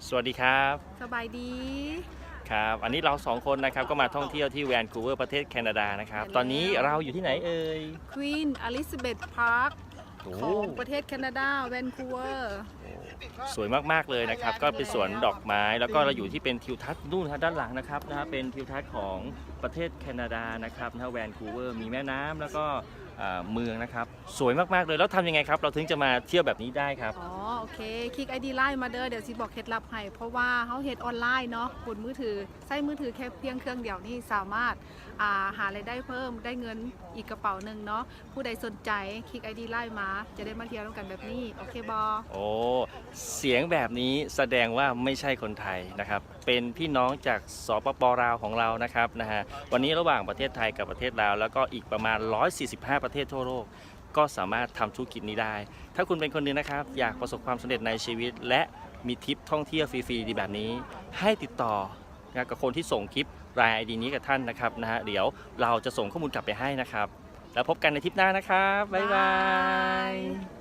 สวัสดีครับสบายดีครับอันนี้เราสองคนนะครับก็มาท่องเที่ยวที่แวนคูเวอร์ประเทศแคนาดานะครับตอนนี้เราอยู่ที่ไหนเอ่ย Queen Elizabeth Park โอ้ของประเทศแคนาดาแวนคูเวอร์สวยมากๆเลยนะครับก็เป็นสวนดอกไม้แล้วก็เราอยู่ที่เป็นทิวทัศน์นู่นครับด้านหลังนะครับเป็นทิวทัศน์ของประเทศแคนาดานะครับแวนคูเวอร์มีแม่น้ำแล้วก็เมืองนะครับสวยมากๆเลยแล้วทำยังไงครับเราถึงจะมาเที่ยวแบบนี้ได้ครับอ๋อโอเคคลิก ID ไลน์มาเด้อเดี๋ยวสิบอกเคล็ดลับให้เพราะว่าเขาเฮ็ดออนไลน์เนาะบนมือถือใช้มือถือแค่เพียงเครื่องเดียวนี่สามารถหารายได้เพิ่มได้เงินอีกกระเป๋าหนึ่งเนาะผู้ใดสนใจคลิก ID ไลน์มาจะได้มาเที่ยวร่วมกันแบบนี้โอเคบอโอ้เสียงแบบนี้แสดงว่าไม่ใช่คนไทยนะครับเป็นพี่น้องจากสปปลาวของเรานะครับวันนี้ระหว่างประเทศไทยกับประเทศลาวแล้วก็อีกประมาณ145ประเทศทั่วโลกก็สามารถทำธุรกิจนี้ได้ ถ้าคุณเป็นคนหนึ่งนะครับอยากประสบความสำเร็จในชีวิตและมีทริปท่องเที่ยวฟรีๆดีแบบนี้ให้ติดต่อกับคนที่ส่งคลิปรายไอดีนี้กับท่านนะครับเดี๋ยวเราจะส่งข้อมูลกลับไปให้นะครับแล้วพบกันในทริปหน้านะครับบ๊ายบาย